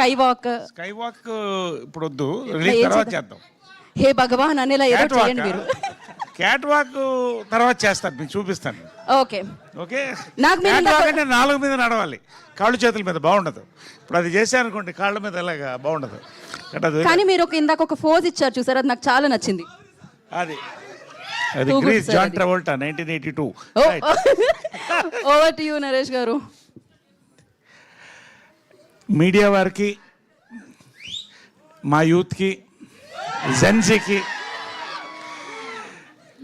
Sky walk ఇప్పుడు వద్దు, release తర్వాత చేద్దాం. హే భగవాన్ అనేలా ఏదో చేయండి మీరు. క్యాట్ వాక్ తర్వాత చేస్తాను, మీకు చూపిస్తాను. ఓకే ఓకే, నాకు మీరు క్యాట్ వాక్ అంటే 4 మీద నడవాలి, కాళ్ళు చేతుల మీద బాగుండదు. ఇప్పుడు అది చేశాను అనుకోండి, కాళ్ళ మీద అలాగా బాగుండదు. కానీ మీరు ఇందాక ఒక ఫోజ్ ఇచ్చారు చూసారు, అది నాకు చాలా నచ్చింది. అది Grease John Travolta 1982. Over to you Naresh garu. Media వారికి, మా యూత్కి, జెన్సీకి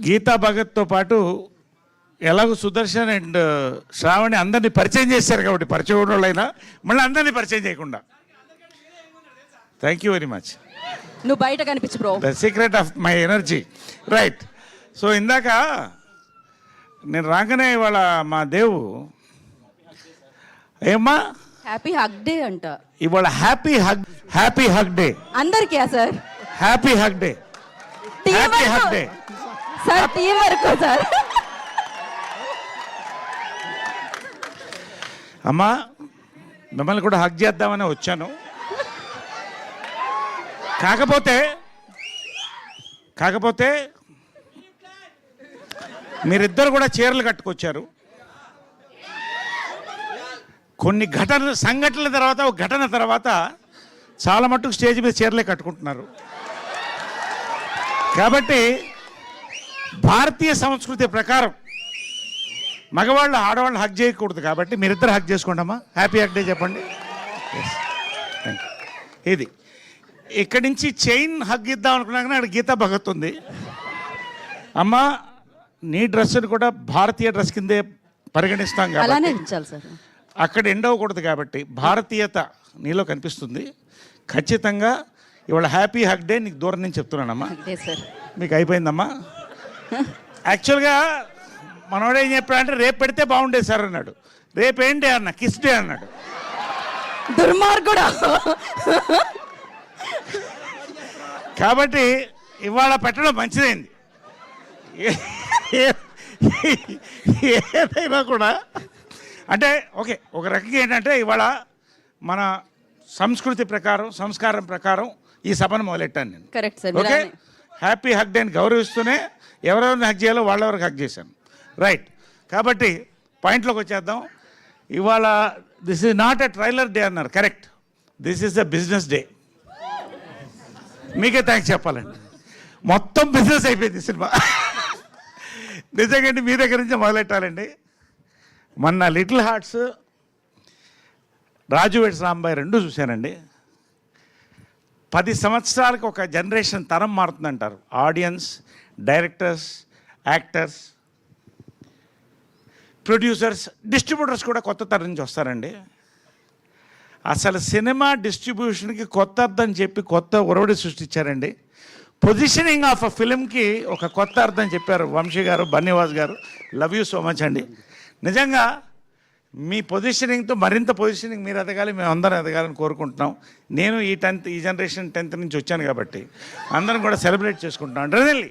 గీతా భగత్తో పాటు ఎలాగో సుదర్శన్ అండ్ శ్రావణి అందరినీ పరిచయం చేశారు కాబట్టి, పరిచయం ఉన్న వాళ్ళైనా మళ్ళీ అందరినీ పరిచయం చేయకుండా. Thank you very much. నువ్వు బయట కనిపించు bro, the secret of my energy. Right. So ఇందాక నేను రాగానే ఇవాళ మా దేవు ఏమ్మా హ్యాపీ హగ్ డే అంట ఇవాళ. హ్యాపీ హగ్ డే అందరికీ sir. Happy hug day, happy hug day sir. Team వరకు సార్. అమ్మా మిమ్మల్ని కూడా హగ్ చేద్దామని వచ్చాను. కాకపోతే మీరిద్దరు కూడా చీరలు కట్టుకొచ్చారు. కొన్ని సంఘటనల తర్వాత, ఒక ఘటన తర్వాత చాలా మట్టుకు స్టేజ్ మీద చీరలే కట్టుకుంటున్నారు. కాబట్టి భారతీయ సంస్కృతి ప్రకారం మగవాళ్ళు ఆడవాళ్ళు హగ్ చేయకూడదు. కాబట్టి మీరిద్దరు హగ్ చేసుకోండి అమ్మా. హ్యాపీ హగ్ డే చెప్పండి. Thank you. ఇది ఇక్కడి నుంచి చైన్ హగ్ ఇద్దాం అనుకున్నా కానీ అక్కడ గీతా భగత్ ఉంది. అమ్మా నీ డ్రెస్ని కూడా భారతీయ డ్రెస్ కిందే పరిగణిస్తాం కాబట్టి అక్కడ ఎండవకూడదు. కాబట్టి భారతీయత నీలో కనిపిస్తుంది. ఖచ్చితంగా ఇవాళ హ్యాపీ హగ్ డే నీకు దూరం నుంచి చెప్తున్నానమ్మా. మీకు అయిపోయిందమ్మా. యాక్చువల్గా మనోడు ఏం చెప్పాడంటే రేపు పెడితే బాగుండేది సార్ అన్నాడు. రేపేంటి అన్న, కిస్ డే అన్నాడు. దుర్మార్గుడా. కాబట్టి ఇవాళ పెట్టడం మంచిదైంది. ఏదైనా కూడా అంటే ఓకే, ఒక రకంగా ఏంటంటే ఇవాళ మన సంస్కృతి ప్రకారం, సంస్కారం ప్రకారం ఈ సభను మొదలెట్టాను నేను. Correct sir. Okay, happy hug డేని గౌరవిస్తూనే ఎవరెవరిని హగ్ చేయాలో వాళ్ళెవరికి హగ్ చేశాను. రైట్. కాబట్టి పాయింట్లోకి వచ్చేద్దాం. ఇవాళ this is not a trailer day అన్నారు. Correct, this is the business day. మీకే థ్యాంక్స్ చెప్పాలండి. మొత్తం బిజినెస్ అయిపోయింది సినిమా. నిజంగా మీ దగ్గర నుంచి మొదలెట్టాలండి. మొన్న little hearts, Raju weds Rambai 2 చూశానండి. 10 సంవత్సరాలకు ఒక జనరేషన్ తరం మారుతుందంటారు. Audience, directors, actors, producers, distributors కూడా కొత్త తరం నుంచి వస్తారండి. అసలు సినిమా డిస్ట్రిబ్యూషన్కి కొత్త అర్థం చెప్పి కొత్త ఒరవడి సృష్టించారండి. పొజిషనింగ్ ఆఫ్ అ ఫిలింకి ఒక కొత్త అర్థం చెప్పారు వంశీ గారు, బన్నీవాస్ గారు. లవ్ యూ సో మచ్ అండి. నిజంగా మీ పొజిషనింగ్తో మరింత పొజిషనింగ్ మీరు ఎదగాలి, మేము అందరం ఎదగాలని కోరుకుంటున్నాం. నేను ఈ జనరేషన్ 10th నుంచి వచ్చాను కాబట్టి అందరం కూడా సెలబ్రేట్ చేసుకుంటున్నాం. రియల్లీ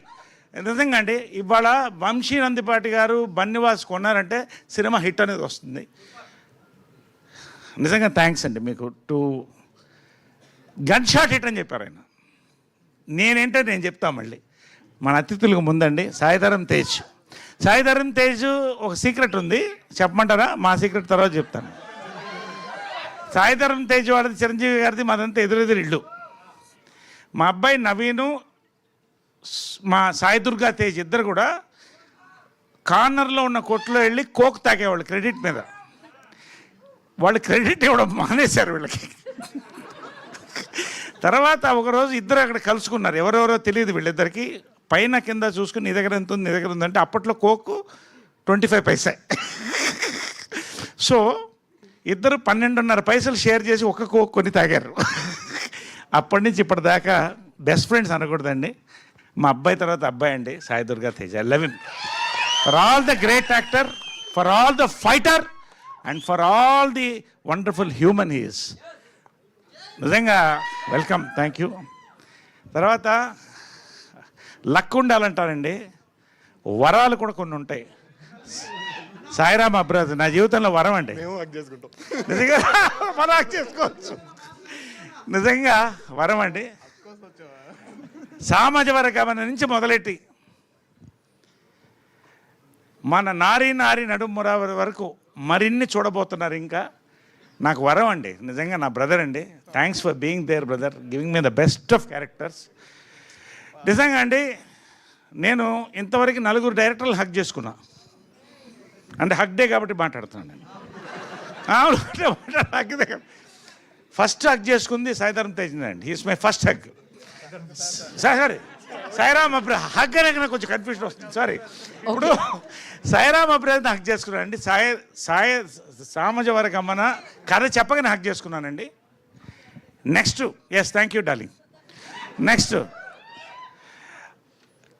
నిజంగా అండి. ఇవాళ వంశీ నందిపాటి గారు, బన్నీవాస్ కొన్నారంటే సినిమా హిట్ అనేది వస్తుంది. నిజంగా థ్యాంక్స్ అండి మీకు. గన్ షాట్ హిట్ అని చెప్పారు ఆయన. నేనేంటో నేను చెప్తా మళ్ళీ. మన అతిథులకు ముందండి సాయిధరం తేజ్ ఒక సీక్రెట్ ఉంది, చెప్పమంటారా? మా సీక్రెట్ తర్వాత చెప్తాను. సాయిధరం తేజ్ వాడిది, చిరంజీవి గారిది, మాదంతా ఎదురెదురు ఇల్లు. మా అబ్బాయి నవీను, మా సాయి దుర్గా తేజ్ ఇద్దరు కూడా కార్నర్లో ఉన్న కొట్లో వెళ్ళి కోక్ తాగేవాళ్ళు క్రెడిట్ మీద. వాళ్ళు క్రెడిట్ ఇవ్వడం మానేశారు వీళ్ళకి. తర్వాత ఒకరోజు ఇద్దరు అక్కడ కలుసుకున్నారు. ఎవరెవరో తెలియదు వీళ్ళిద్దరికి. పైన కింద చూసుకుని నీ దగ్గర ఎంత ఉంది, నీ దగ్గర ఉందంటే అప్పట్లో కోక్ 25 పైసా. సో ఇద్దరు 12.5 పైసలు షేర్ చేసి ఒక కోక్ కొని తాగారు. అప్పటి నుంచి ఇప్పటిదాకా బెస్ట్ ఫ్రెండ్స్ అనకూడదండి. మా అబ్బాయి తర్వాత అబ్బాయి అండి Sai Durga Tej. I love him for all the great actor, for all the fighter and for all the wonderful human he is. నిజంగా వెల్కమ్, థ్యాంక్ యూ. తర్వాత లక్ ఉండాలంటారండి, వరాలు కూడా కొన్ని ఉంటాయి. సాయిరామ్ అబ్రాజ్ నా జీవితంలో వరం అండి. నిజంగా మనం చేసుకోవచ్చు. నిజంగా వరం అండి. సామాజ వర్గమన నుంచి మొదలెట్టి మన నారీ నడుముర వరకు మరిన్ని చూడబోతున్నారు. ఇంకా నాకు వరం అండి, నిజంగా నా బ్రదర్ అండి. Thanks for being there brother, giving me the best of characters. నిజంగా అండి, నేను ఇంతవరకు 4 డైరెక్టర్లు హక్ చేసుకున్నా. అంటే హక్ డే కాబట్టి మాట్లాడుతున్నాను నేను. హక్ డే ఫస్ట్ హక్ చేసుకుంది సాయిధరం తేజ్ అండి. He's my first hug. Sorry Sairam Abraha hug అనేది నాకు కొంచెం కన్ఫ్యూజన్ వస్తుంది, సారీ. ఇప్పుడు సాయిరామ్ అబ్రహని హక్ చేసుకున్నానండి. సామాజ వర్గమన కథ చెప్పగానే హక్ చేసుకున్నానండి. Next, yes thank you darling. Next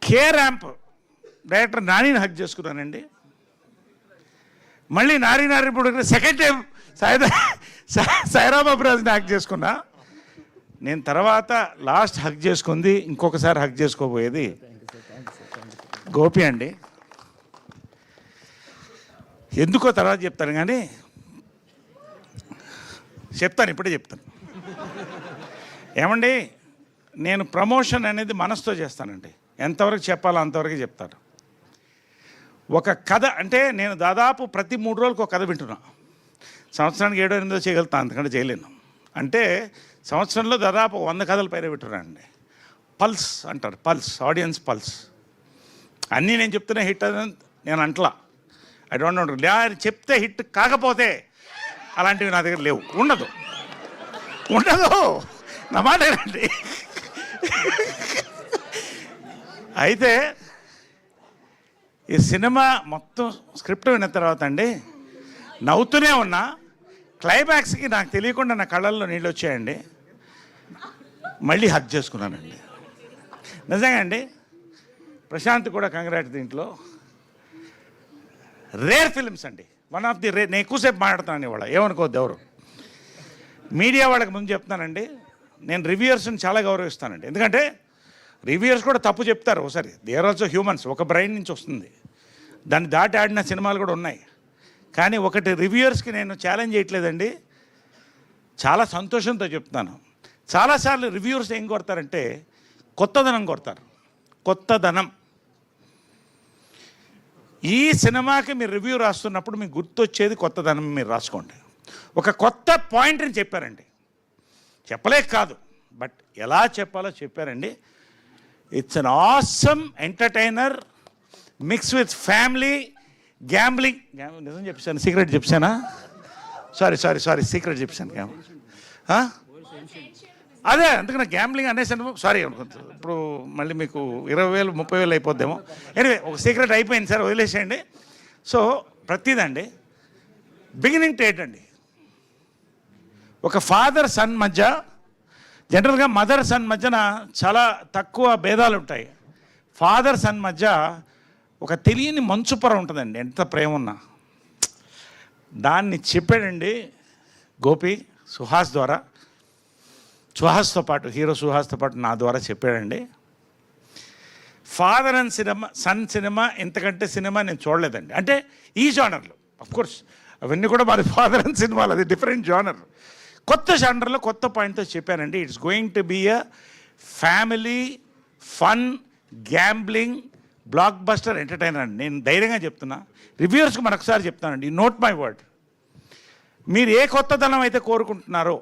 K ramp director నానిని హక్ చేసుకున్నానండి. మళ్ళీ నారీ ఇప్పుడు సెకండ్ టైం సాయిరామ్ అబ్రహని హక్ చేసుకున్నా. నేను తర్వాత లాస్ట్ హక్ చేసుకుంది, ఇంకొకసారి హక్ చేసుకోబోయేది గోపి అండి. ఎందుకో తర్వాత చెప్తాను, కానీ చెప్తాను, ఇప్పుడే చెప్తాను. ఏమండి, నేను ప్రమోషన్ అనేది మనసుతో చేస్తానండి. ఎంతవరకు చెప్పాలో అంతవరకు చెప్తాను. ఒక కథ అంటే నేను దాదాపు ప్రతి 3 రోజులకు ఒక కథ వింటున్నా. సంవత్సరానికి 7-8 చేయగలుగుతాను, అంతకంటే చేయలేను. అంటే సంవత్సరంలో దాదాపు 100 కథలు పైన వింటున్నానండి. పల్స్ అంటారు, పల్స్, ఆడియన్స్ పల్స్. అన్నీ నేను చెప్తున్నా హిట్ అని నేను అంటలా. ఐ డోంట్ నో, చెప్తే హిట్ కాకపోతే అలాంటివి నా దగ్గర లేవు, ఉండదు నా మాట ఏంటండి. అయితే ఈ సినిమా మొత్తం స్క్రిప్ట్ విన్న తర్వాత అండి నవ్వుతూనే ఉన్నా. క్లైమాక్స్కి నాకు తెలియకుండా నా కళ్ళల్లో నీళ్ళు వచ్చాయండి. మళ్ళీ హక్ చేసుకున్నానండి. నిజంగా అండి, ప్రశాంత్ కూడా కంగ్రాట్. దీంట్లో రేర్ ఫిల్మ్స్ అండి, వన్ ఆఫ్ ది రేర్. నేను ఎక్కువసేపు మాట్లాడుతున్నాను ఇవాళ, ఏమనుకోవద్దు ఎవరు. మీడియా వాళ్ళకి ముందు చెప్తానండి, నేను రివ్యూయర్స్ని చాలా గౌరవిస్తానండి. ఎందుకంటే రివ్యూయర్స్ కూడా తప్పు చెప్తారు ఒకసారి. దే ఆర్ ఆల్సో హ్యూమన్స్, ఒక బ్రెయిన్ నుంచి వస్తుంది. దాన్ని దాటి ఆడిన సినిమాలు కూడా ఉన్నాయి. కానీ ఒకటి రివ్యూయర్స్కి నేను ఛాలెంజ్ చేయట్లేదండి, చాలా సంతోషంతో చెప్తాను. చాలాసార్లు రివ్యూయర్స్ ఏం కొడతారంటే కొత్తదనం కొడతారు. కొత్తదనం. ఈ సినిమాకి మీరు రివ్యూ రాస్తున్నప్పుడు మీకు గుర్తొచ్చేది కొత్తదనం. మీరు రాసుకోండి. ఒక కొత్త పాయింట్ని చెప్పారండి, చెప్పలేక కాదు, బట్ ఎలా చెప్పాలో చెప్పారండి. It's an awesome entertainer mix with family gambling. నిజం చెప్పాను, సీక్రెట్ చెప్పానా? సారీ సీక్రెట్ చెప్పాను. అదే అందుకని గ్యాంబ్లింగ్ అనేసాను, సారీ. ఇప్పుడు మళ్ళీ మీకు 20,000 30,000 అయిపోద్దేమో. ఎనివే, ఒక సీక్రెట్ అయిపోయింది సార్, వదిలేసేయండి. సో ప్రతిదండి బిగినింగ్ టు ఎండ్ అండి. ఒక ఫాదర్ సన్ మధ్య, జనరల్గా మదర్ సన్ మధ్యన చాలా తక్కువ భేదాలు ఉంటాయి. ఫాదర్ సన్ మధ్య ఒక తెలియని మంచు పొర ఉంటుందండి, ఎంత ప్రేమ ఉన్నా. దాన్ని చెప్పాడండి గోపి సుహాస్ ద్వారా. సుహాస్తో పాటు, హీరో సుహాస్తో పాటు నా ద్వారా చెప్పాడండి. Father and cinema, son cinema, ఇంతకంటే సినిమా నేను చూడలేదండి. అంటే ఈ జానర్లో, అఫ్కోర్స్ అవన్నీ కూడా మాది ఫాదర్ అండ్ సినిమాలు, అది డిఫరెంట్ జానర్. కొత్త జానర్లో కొత్త పాయింట్తో చెప్పానండి. It's going to be a family fun gambling blockbuster entertainer అండి. నేను ధైర్యంగా చెప్తున్నా, రివ్యూవర్స్కి మరొకసారి చెప్తానండి, నోట్ మై వర్డ్. మీరు ఏ కొత్తదనం అయితే కోరుకుంటున్నారో,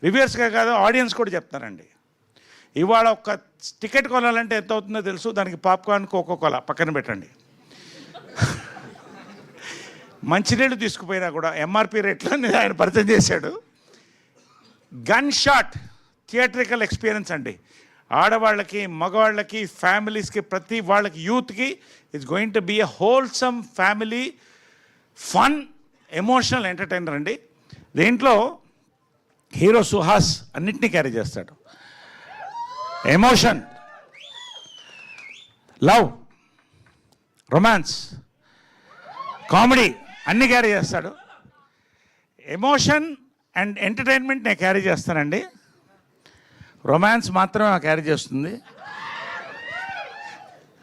రివ్యూవర్స్గా కాదు ఆడియన్స్ కూడా చెప్తానండి. ఇవాళ ఒక టికెట్ కొనాలంటే ఎంత అవుతుందో తెలుసు. దానికి పాప్కార్న్, కోకోకోలా పక్కన పెట్టండి. మంచినీళ్ళు తీసుకుపోయినా కూడా ఎంఆర్పి రేట్లో ఆయన పరిచయం చేశాడు. గన్ షాట్ థియేట్రికల్ ఎక్స్పీరియన్స్ అండి. ఆడవాళ్ళకి, మగవాళ్ళకి, ఫ్యామిలీస్కి, ప్రతి వాళ్ళకి, యూత్కి it's going to be a wholesome family fun emotional entertainer అండి. దీంట్లో హీరో సుహాస్ అన్నిటినీ క్యారీ చేస్తాడు. ఎమోషన్, లవ్, రొమాన్స్, కామెడీ అన్నీ క్యారీ చేస్తాడు. ఎమోషన్ అండ్ ఎంటర్టైన్మెంట్ నేను క్యారీ చేస్తానండి. రొమాన్స్ మాత్రమే క్యారీ చేస్తుంది.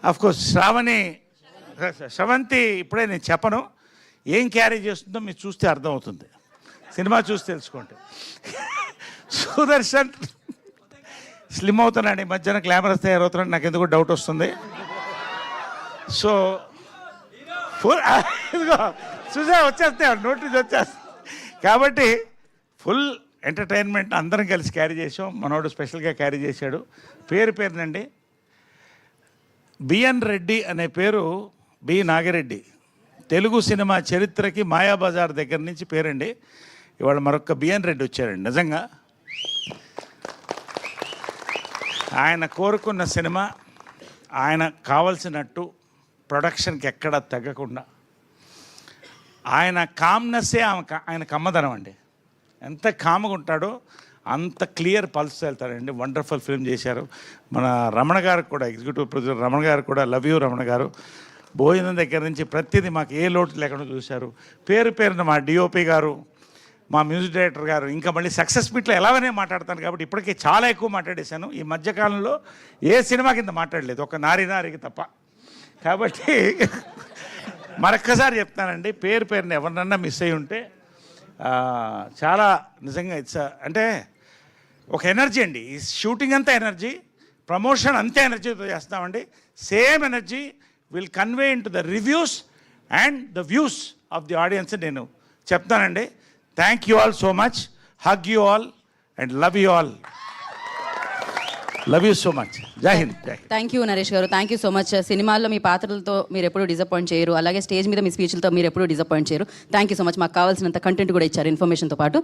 అఫ్కోర్స్ శ్రవంతి ఇప్పుడే నేను చెప్పను, ఏం క్యారీ చేస్తుందో మీరు చూస్తే అర్థమవుతుంది. సినిమా చూసి తెలుసుకోండి. సుదర్శన్ స్లిమ్ అవుతున్నాడు, ఈ మధ్యన గ్లామరస్ తయారవుతున్నాడు, నాకు ఎందుకు డౌట్ వస్తుంది. సో ఫుల్ ఇదిగో చూసా వచ్చేస్తాయి నోటీస్ వచ్చేస్తాయి. కాబట్టి ఫుల్ ఎంటర్టైన్మెంట్ అందరం కలిసి క్యారీ చేసాం. మనోడు స్పెషల్గా క్యారీ చేశాడు. పేరునండి బిఎన్ రెడ్డి అనే పేరు బి నాగిరెడ్డి. తెలుగు సినిమా చరిత్రకి మాయాబజార్ దగ్గర నుంచి పేరండి. ఇవాళ మరొక బిఎన్ రెడ్డి వచ్చారండి. నిజంగా ఆయన కోరుకున్న సినిమా ఆయన కావలసినట్టు ప్రొడక్షన్కి ఎక్కడ తగ్గకుండా ఆయన కామ్నెస్సే ఆయన కమ్మదనం అండి. ఎంత కామ్గా ఉంటాడో అంత క్లియర్ పల్స్ వెళ్తాడండి. వండర్ఫుల్ ఫిల్మ్ చేశారు. మన రమణ గారికి కూడా, ఎగ్జిక్యూటివ్ ప్రొడ్యూసర్ రమణ గారు కూడా, లవ్ యూ రమణ గారు. భోజనం దగ్గర నుంచి ప్రతిదీ మాకు ఏ లోటు లేకుండా చూశారు. పేరున మా డిఓపి గారు, మా మ్యూజిక్ డైరెక్టర్ గారు, ఇంకా మళ్ళీ సక్సెస్ మీట్లో ఎలాగనే మాట్లాడతాను కాబట్టి ఇప్పటికే చాలా ఎక్కువ మాట్లాడేశాను. ఈ మధ్యకాలంలో ఏ సినిమా కింద మాట్లాడలేదు, ఒక నారికి తప్ప. కాబట్టి మరొక్కసారి చెప్తానండి, పేరున ఎవరినన్నా మిస్ అయ్యి ఉంటే చాలా నిజంగా అంటే ఒక ఎనర్జీ అండి. ఈ షూటింగ్ అంతా ఎనర్జీ, ప్రమోషన్ అంతే ఎనర్జీతో చేస్తామండి. Same energy will convey in to the reviews and the views of the audience నేను చెప్తానండి. Thank you all so much. Hug you all and love you all. Love you so much. జై Hind. Thank you Naresh గారు, thank you so much. సినిమాల్లో మీ పాత్రలతో మీరు ఎప్పుడూ disappoint చేయరు, అలాగే స్టేజ్ మీద మీ స్పీచ్లతో మీరు ఎప్పుడూ డిసప్పాయింట్ చేయరు. Thank you so much. మాకు కావాల్సినంత కంటెంట్ కూడా ఇచ్చారు ఇన్ఫర్మేషన్తో పాటు.